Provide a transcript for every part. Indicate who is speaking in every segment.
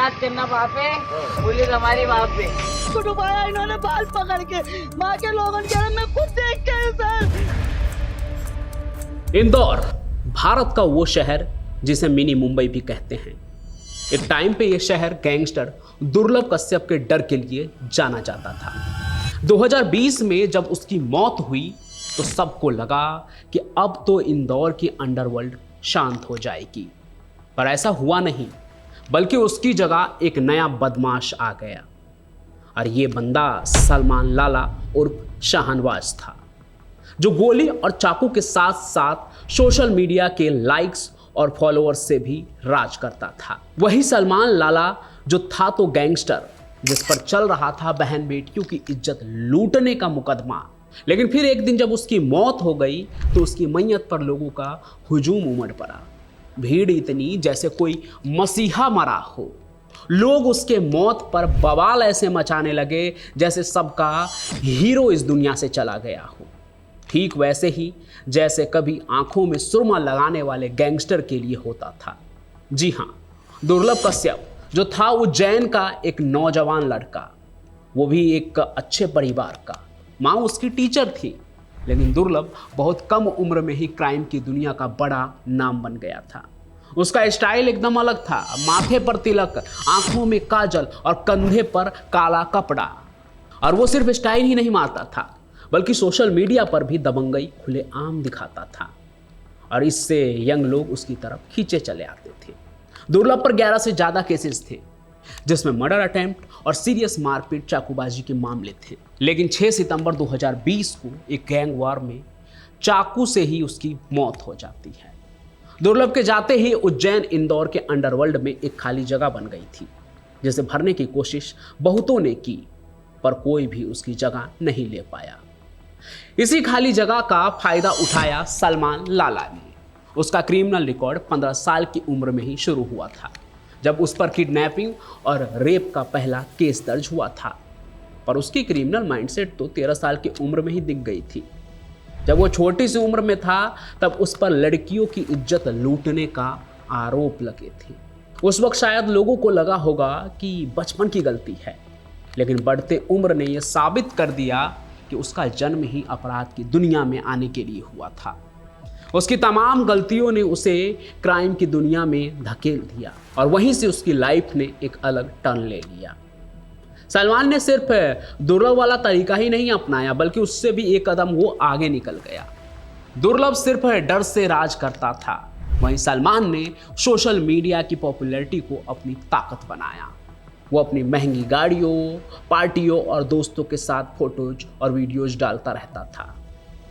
Speaker 1: मत करना वहाँ पे, पुलिस हमारी वहाँ पे।
Speaker 2: को डुबाया इन्होंने बाल पकड़ के, माँ के लोगों के मैं खुद देख के सर।
Speaker 3: इंदौर भारत का वो शहर जिसे मिनी मुंबई भी कहते हैं। एक टाइम पे ये शहर गैंगस्टर दुर्लभ कश्यप के डर के लिए जाना जाता था। 2020 में जब उसकी मौत हुई तो सबको लगा कि अब तो इंदौर की अंडरवर्ल्ड शांत हो जाएगी, पर ऐसा हुआ नहीं, बल्कि उसकी जगह एक नया बदमाश आ गया। और ये बंदा सलमान लाला उर्फ शाहनवाज था, जो गोली और चाकू के साथ साथ सोशल मीडिया के लाइक्स और फॉलोअर्स से भी राज करता था। वही सलमान लाला जो था तो गैंगस्टर, जिस पर चल रहा था बहन बेटियों की इज्जत लूटने का मुकदमा। लेकिन फिर एक दिन जब उसकी मौत हो गई तो उसकी मैयत पर लोगों का हुजूम उमड़ पड़ा। भीड़ इतनी जैसे कोई मसीहा मरा हो। लोग उसके मौत पर बवाल ऐसे मचाने लगे जैसे सबका हीरो इस दुनिया से चला गया हो। ठीक वैसे ही जैसे कभी आंखों में सुरमा लगाने वाले गैंगस्टर के लिए होता था। जी हाँ, दुर्लभ कश्यप जो था उज्जैन का एक नौजवान लड़का, वो भी एक अच्छे परिवार का। माँ उसकी टीचर थी, लेकिन दुर्लभ बहुत कम उम्र में ही क्राइम की दुनिया का बड़ा नाम बन गया था। उसका स्टाइल एकदम अलग था। माथे पर तिलक, आंखों में काजल और कंधे पर काला कपड़ा। और वो सिर्फ स्टाइल ही नहीं मारता था, बल्कि सोशल मीडिया पर भी दबंगई खुलेआम दिखाता था, और इससे यंग लोग उसकी तरफ खींचे चले आते थे। दुर्लभ पर 11 से ज़्यादा केसेस थे, जिसमें मर्डर अटेम्प्ट और सीरियस मारपीट चाकूबाजी के मामले थे। लेकिन 6 सितंबर 2020 को एक गैंग वार में चाकू से ही उसकी मौत हो जाती है। दुर्लभ के जाते ही उज्जैन इंदौर के अंडरवर्ल्ड में एक खाली जगह बन गई थी, जिसे भरने की कोशिश बहुतों ने की, पर कोई भी उसकी जगह नहीं ले पाया। इसी खाली जगह का फायदा उठाया सलमान लाला ने। उसका क्रिमिनल रिकॉर्ड 15 साल की उम्र में ही शुरू हुआ था, जब उस पर किडनैपिंग और रेप का पहला केस दर्ज हुआ था। पर उसकी क्रिमिनल माइंडसेट तो 13 साल की उम्र में ही दिख गई थी। जब वो छोटी सी उम्र में था तब उस पर लड़कियों की इज्जत लूटने का आरोप लगे थे। उस वक्त शायद लोगों को लगा होगा कि बचपन की गलती है, लेकिन बढ़ते उम्र ने यह साबित कर दिया कि उसका जन्म ही अपराध की दुनिया में आने के लिए हुआ था। उसकी तमाम गलतियों ने उसे क्राइम की दुनिया में धकेल दिया, और वहीं से उसकी लाइफ ने एक अलग टर्न ले लिया। सलमान ने सिर्फ दुर्लभ वाला तरीका ही नहीं अपनाया, बल्कि उससे भी एक कदम वो आगे निकल गया। दुर्लभ सिर्फ डर से राज करता था, वहीं सलमान ने सोशल मीडिया की पॉपुलैरिटी को अपनी ताकत बनाया। वो अपनी महंगी गाड़ियों, पार्टियों और दोस्तों के साथ फोटोज और वीडियोज डालता रहता था।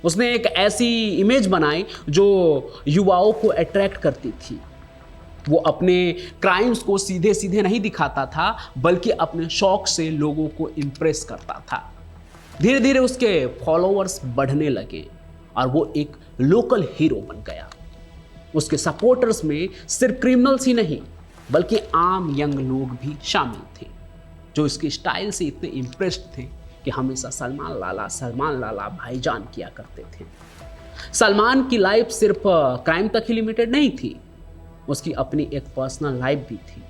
Speaker 3: उसने एक ऐसी इमेज बनाई जो युवाओं को अट्रैक्ट करती थी। वो अपने क्राइम्स को सीधे सीधे नहीं दिखाता था, बल्कि अपने शौक से लोगों को इम्प्रेस करता था। धीरे धीरे उसके फॉलोअर्स बढ़ने लगे और वो एक लोकल हीरो बन गया। उसके सपोर्टर्स में सिर्फ क्रिमिनल्स ही नहीं, बल्कि आम यंग लोग भी शामिल थे, जो इसके स्टाइल से इतने इम्प्रेस्ड थे कि हमेशा सलमान लाला भाईजान किया करते थे। सलमान की लाइफ सिर्फ क्राइम तक ही लिमिटेड नहीं थी, उसकी अपनी एक पर्सनल लाइफ भी थी।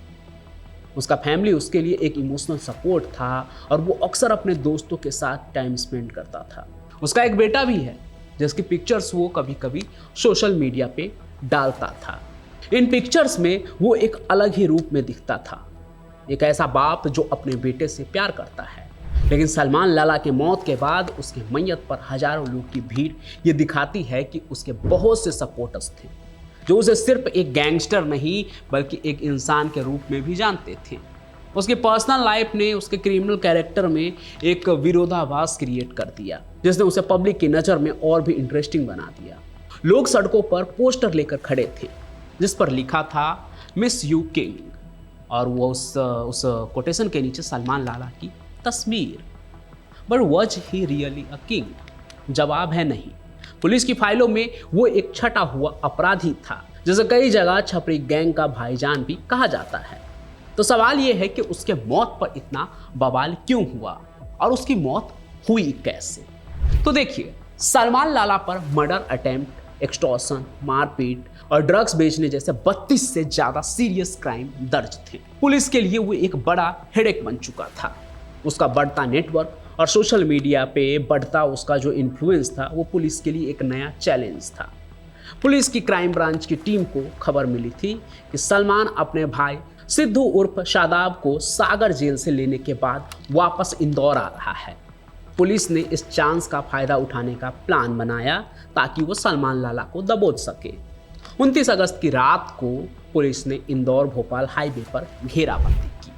Speaker 3: उसका फैमिली उसके लिए एक इमोशनल सपोर्ट था, और वो अक्सर अपने दोस्तों के साथ टाइम स्पेंड करता था। उसका एक बेटा भी है, जिसकी पिक्चर्स वो कभी कभी सोशल मीडिया पे डालता था। इन पिक्चर्स में वो एक अलग ही रूप में दिखता था, एक ऐसा बाप जो अपने बेटे से प्यार करता है। लेकिन सलमान लाला के मौत के बाद उसके मैयत पर हजारों लोग की भीड़ ये दिखाती है कि उसके बहुत से सपोर्टर्स थे, जो उसे सिर्फ एक गैंगस्टर नहीं बल्कि एक इंसान के रूप में भी जानते थे। उसकी पर्सनल लाइफ ने उसके क्रिमिनल कैरेक्टर में एक विरोधाभास क्रिएट कर दिया, जिसने उसे पब्लिक की नज़र में और भी इंटरेस्टिंग बना दिया। लोग सड़कों पर पोस्टर लेकर खड़े थे, जिस पर लिखा था मिस यू किंग, और वो उस कोटेशन के नीचे सलमान लाला की तस्वीर। But was he really a king? जवाब है नहीं। पुलिस की फाइलों में वो एक छटा हुआ अपराधी था, जिसे कई जगह छपरी गैंग का भाईजान भी कहा जाता है। तो सवाल ये है कि उसके मौत पर इतना बवाल क्यों हुआ, और उसकी मौत हुई कैसे? तो देखिए, सलमान लाला पर मर्डर अटेम्प्ट, एक्सटॉर्शन, मारपीट और ड्रग्स बेचने जैसे 32 से ज्यादा सीरियस क्राइम दर्ज थे। पुलिस के लिए वो एक बड़ा हेडेक बन चुका था। उसका बढ़ता नेटवर्क और सोशल मीडिया पे बढ़ता उसका जो इन्फ्लुएंस था वो पुलिस के लिए एक नया चैलेंज था। पुलिस की क्राइम ब्रांच की टीम को खबर मिली थी कि सलमान अपने भाई सिद्धू उर्फ शादाब को सागर जेल से लेने के बाद वापस इंदौर आ रहा है। पुलिस ने इस चांस का फायदा उठाने का प्लान बनाया ताकि वो सलमान लाला को दबोच सके। 29 अगस्त की रात को पुलिस ने इंदौर भोपाल हाईवे पर घेराबंदी की।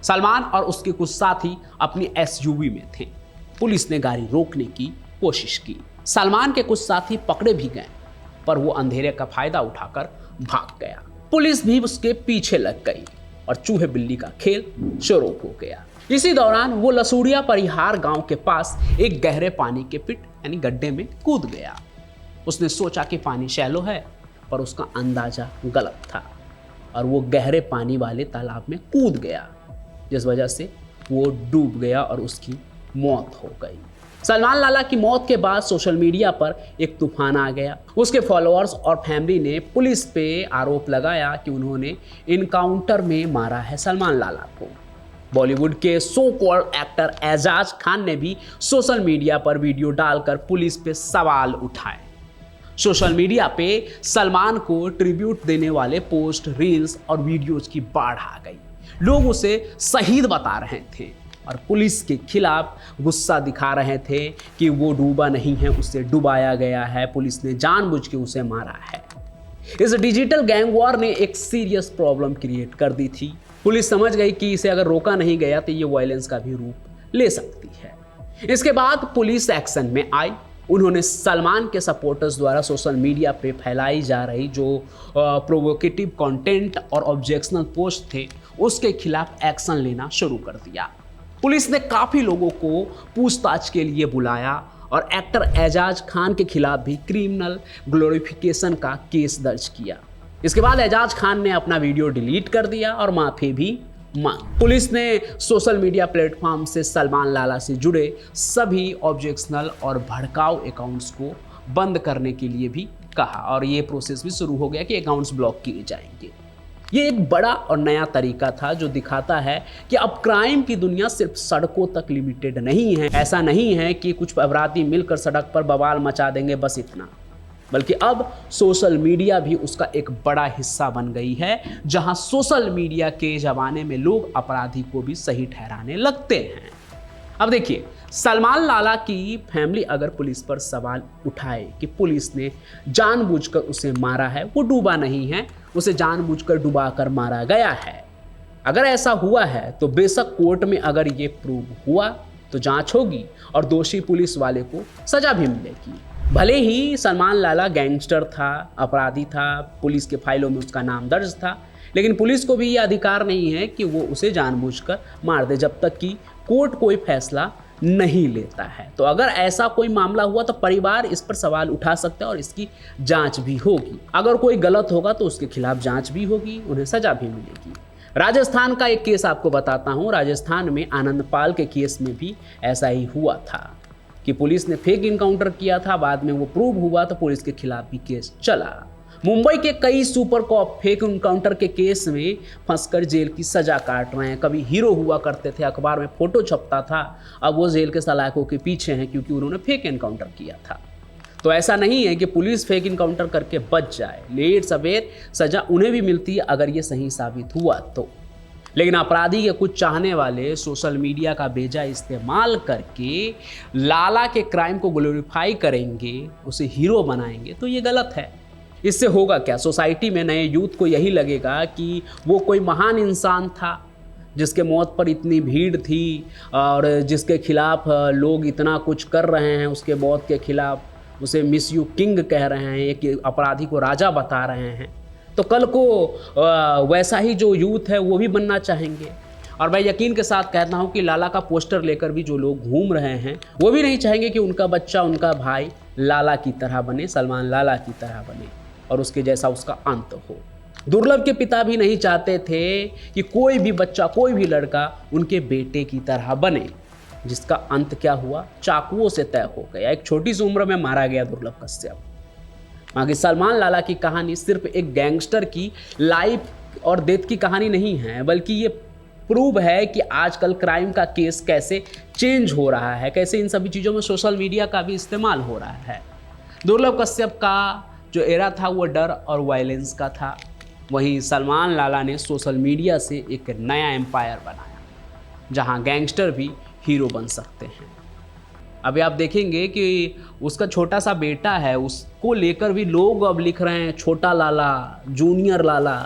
Speaker 3: सलमान और उसके कुछ साथी अपनी एसयूवी में थे। पुलिस ने गाड़ी रोकने की कोशिश की। सलमान के कुछ साथी पकड़े भी गए, पर वो अंधेरे का फायदा उठाकर भाग गया। पुलिस भी उसके पीछे लग गई और चूहे बिल्ली का खेल शुरू हो गया। इसी दौरान वो लसूड़िया परिहार गांव के पास एक गहरे पानी के पिट यानी गड्ढे में कूद गया। उसने सोचा कि पानी शैलो है, पर उसका अंदाजा गलत था और वो गहरे पानी वाले तालाब में कूद गया, जिस वजह से वो डूब गया और उसकी मौत हो गई। सलमान लाला की मौत के बाद सोशल मीडिया पर एक तूफान आ गया। उसके फॉलोअर्स और फैमिली ने पुलिस पे आरोप लगाया कि उन्होंने इनकाउंटर में मारा है सलमान लाला को। बॉलीवुड के so called actor Ejaz Khan ने भी सोशल मीडिया पर वीडियो डालकर पुलिस पे सवाल उठाए। सोशल मीडिया पे सलमान को ट्रिब्यूट देने वाले पोस्ट, रील्स और वीडियोज की बाढ़ आ गई। लोग उसे शहीद बता रहे थे और पुलिस के खिलाफ गुस्सा दिखा रहे थे कि वो डूबा नहीं है, उसे डुबाया गया है, पुलिस ने जानबूझ के उसे मारा है। इस डिजिटल गैंग वॉर ने एक सीरियस प्रॉब्लम क्रिएट कर दी थी। पुलिस समझ गई कि इसे अगर रोका नहीं गया तो ये वायलेंस का भी रूप ले सकती है। इसके बाद पुलिस एक्शन में आई। उन्होंने सलमान के सपोर्टर्स द्वारा सोशल मीडिया पे फैलाई जा रही जो प्रोवोकेटिव कंटेंट और ऑब्जेक्शनल पोस्ट थे उसके खिलाफ एक्शन लेना शुरू कर दिया। पुलिस ने काफ़ी लोगों को पूछताछ के लिए बुलाया और एक्टर एजाज खान के खिलाफ भी क्रिमिनल ग्लोरिफिकेशन का केस दर्ज किया। इसके बाद एजाज खान ने अपना वीडियो डिलीट कर दिया और माफ़ी भी मांगी। पुलिस ने सोशल मीडिया प्लेटफॉर्म से सलमान लाला से जुड़े सभी ऑब्जेक्शनल और भड़काऊ अकाउंट्स को बंद करने के लिए भी कहा और ये प्रोसेस भी शुरू हो गया कि अकाउंट्स ब्लॉक किए जाएंगे। ये एक बड़ा और नया तरीका था जो दिखाता है कि अब क्राइम की दुनिया सिर्फ सड़कों तक लिमिटेड नहीं है। ऐसा नहीं है कि कुछ अपराधी मिलकर सड़क पर बवाल मचा देंगे बस इतना, बल्कि अब सोशल मीडिया भी उसका एक बड़ा हिस्सा बन गई है, जहां सोशल मीडिया के ज़माने में लोग अपराधी को भी सही ठहराने लगते हैं। अब देखिए, सलमान लाला की फैमिली अगर पुलिस पर सवाल उठाए कि पुलिस ने जानबूझकर उसे मारा है, वो डूबा नहीं है, उसे जानबूझकर डुबाकर मारा गया है, अगर ऐसा हुआ है तो बेशक कोर्ट में अगर ये प्रूव हुआ तो जांच होगी और दोषी पुलिस वाले को सजा भी मिलेगी। भले ही सलमान लाला गैंगस्टर था, अपराधी था, पुलिस के फाइलों में उसका नाम दर्ज था, लेकिन पुलिस को भी ये अधिकार नहीं है कि वो उसे जानबूझकर मार दे जब तक कि कोर्ट कोई फैसला नहीं लेता है। तो अगर ऐसा कोई मामला हुआ तो परिवार इस पर सवाल उठा सकता है और इसकी जांच भी होगी। अगर कोई गलत होगा तो उसके खिलाफ जांच भी होगी, उन्हें सजा भी मिलेगी। राजस्थान का एक केस आपको बताता हूँ। राजस्थान में आनंदपाल के केस में भी ऐसा ही हुआ था कि पुलिस ने फेक इनकाउंटर किया था, बाद में वो प्रूव हुआ तो पुलिस के खिलाफ भी केस चला। मुंबई के कई सुपर कॉप फेक इनकाउंटर के केस में फंसकर जेल की सजा काट रहे हैं। कभी हीरो हुआ करते थे, अखबार में फोटो छपता था, अब वो जेल के सलाखों के पीछे हैं क्योंकि उन्होंने फेक इनकाउंटर किया था। तो ऐसा नहीं है कि पुलिस फेक इनकाउंटर करके बच जाए, लेट सवेर सजा उन्हें भी मिलती है अगर ये सही साबित हुआ तो। लेकिन अपराधी के कुछ चाहने वाले सोशल मीडिया का बेजा इस्तेमाल करके लाला के क्राइम को ग्लोरीफाई करेंगे, उसे हीरो बनाएंगे, तो ये गलत है। इससे होगा क्या? सोसाइटी में नए यूथ को यही लगेगा कि वो कोई महान इंसान था जिसके मौत पर इतनी भीड़ थी और जिसके खिलाफ लोग इतना कुछ कर रहे हैं, उसके मौत के खिलाफ उसे मिस यू किंग कह रहे हैं, एक अपराधी को राजा बता रहे हैं। तो कल को वैसा ही जो यूथ है वो भी बनना चाहेंगे। और मैं यकीन के साथ कहता हूँ कि लाला का पोस्टर लेकर भी जो लोग घूम रहे हैं वो भी नहीं चाहेंगे कि उनका बच्चा, उनका भाई लाला की तरह बने, सलमान लाला की तरह बने और उसके जैसा उसका अंत हो। दुर्लभ के पिता भी नहीं चाहते थे कि कोई भी बच्चा, कोई भी लड़का उनके बेटे की तरह बने, जिसका अंत क्या हुआ? चाकुओं से तय हो गया। एक छोटी सी उम्र में मारा गया दुर्लभ कश्यप। बाकी सलमान लाला की कहानी सिर्फ एक गैंगस्टर की लाइफ और डेथ की कहानी नहीं है, बल्कि ये प्रूव है कि आजकल क्राइम का केस कैसे चेंज हो रहा है, कैसे इन सभी चीज़ों में सोशल मीडिया का भी इस्तेमाल हो रहा है। दुर्लभ कश्यप का जो एरा था वो डर और वायलेंस का था, वहीं सलमान लाला ने सोशल मीडिया से एक नया एम्पायर बनाया जहां गैंगस्टर भी हीरो बन सकते हैं। अभी आप देखेंगे कि उसका छोटा सा बेटा है, उसको लेकर भी लोग अब लिख रहे हैं छोटा लाला, जूनियर लाला।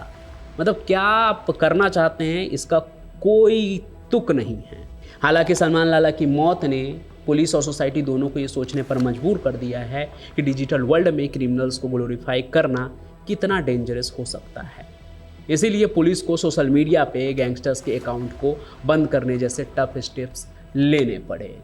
Speaker 3: मतलब क्या आप करना चाहते हैं, इसका कोई तुक नहीं है। हालांकि सलमान लाला की मौत ने पुलिस और सोसाइटी दोनों को ये सोचने पर मजबूर कर दिया है कि डिजिटल वर्ल्ड में क्रिमिनल्स को ग्लोरीफाई करना कितना डेंजरस हो सकता है। इसीलिए पुलिस को सोशल मीडिया पे गैंगस्टर्स के अकाउंट को बंद करने जैसे टफ स्टेप्स लेने पड़े।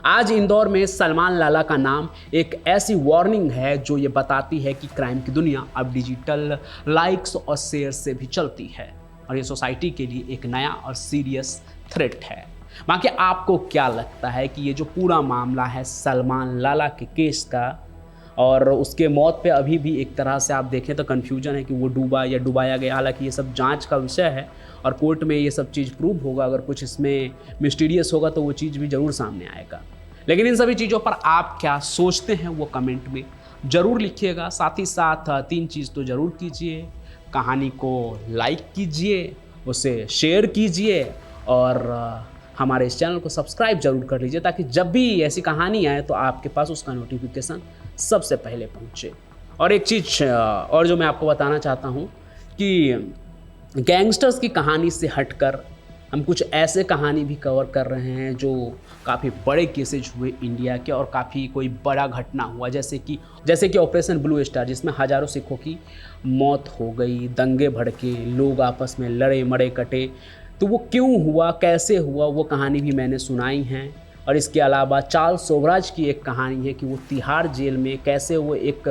Speaker 3: आज इंदौर में सलमान लाला का नाम एक ऐसी वार्निंग है जो ये बताती है कि क्राइम की दुनिया अब डिजिटल लाइक्स और शेयर से भी चलती है और ये सोसाइटी के लिए एक नया और सीरियस थ्रेट है। बाकी आपको क्या लगता है कि ये जो पूरा मामला है सलमान लाला के केस का और उसके मौत पे अभी भी एक तरह से आप देखें तो कन्फ्यूजन है कि वो डूबा या डुबाया गया। हालांकि ये सब जांच का विषय है और कोर्ट में ये सब चीज़ प्रूव होगा। अगर कुछ इसमें मिस्टीरियस होगा तो वो चीज़ भी ज़रूर सामने आएगा। लेकिन इन सभी चीज़ों पर आप क्या सोचते हैं वो कमेंट में ज़रूर लिखिएगा। साथ ही साथ 3 चीज़ तो ज़रूर कीजिए, कहानी को लाइक कीजिए, उसे शेयर कीजिए और हमारे इस चैनल को सब्सक्राइब जरूर कर लीजिए ताकि जब भी ऐसी कहानी आए तो आपके पास उसका नोटिफिकेशन सबसे पहले पहुंचे। और एक चीज़ और जो मैं आपको बताना चाहता हूं कि गैंगस्टर्स की कहानी से हटकर हम कुछ ऐसे कहानी भी कवर कर रहे हैं जो काफ़ी बड़े केसेज हुए इंडिया के और काफ़ी कोई बड़ा घटना हुआ, जैसे कि ऑपरेशन ब्लू स्टार, जिसमें हज़ारों सिखों की मौत हो गई, दंगे भड़के, लोग आपस में लड़े मरे कटे। तो वो क्यों हुआ, कैसे हुआ, वो कहानी भी मैंने सुनाई है। और इसके अलावा चार्ल्स सोबराज की एक कहानी है कि वो तिहाड़ जेल में कैसे वो एक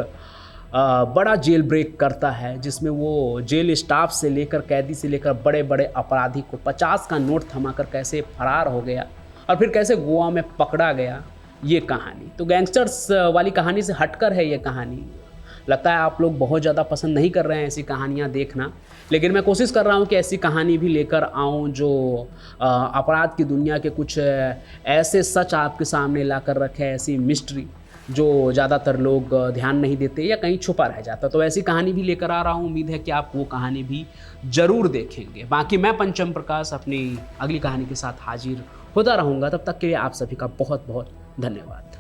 Speaker 3: बड़ा जेल ब्रेक करता है, जिसमें वो जेल स्टाफ से लेकर कैदी से लेकर बड़े बड़े अपराधी को 50 का नोट थमाकर कैसे फरार हो गया और फिर कैसे गोवा में पकड़ा गया, ये कहानी। तो गैंगस्टर्स वाली कहानी से हटकर है ये कहानी। लगता है आप लोग बहुत ज़्यादा पसंद नहीं कर रहे हैं ऐसी कहानियाँ देखना, लेकिन मैं कोशिश कर रहा हूँ कि ऐसी कहानी भी लेकर आऊँ जो अपराध की दुनिया के कुछ ऐसे सच आपके सामने ला कर रखे, ऐसी मिस्ट्री जो ज़्यादातर लोग ध्यान नहीं देते या कहीं छुपा रह जाता। तो ऐसी कहानी भी लेकर आ रहा हूँ। उम्मीद है कि आप वो कहानी भी ज़रूर देखेंगे। बाकी मैं पंचम प्रकाश अपनी अगली कहानी के साथ हाजिर होता रहूँगा। तब तक के लिए आप सभी का बहुत बहुत धन्यवाद।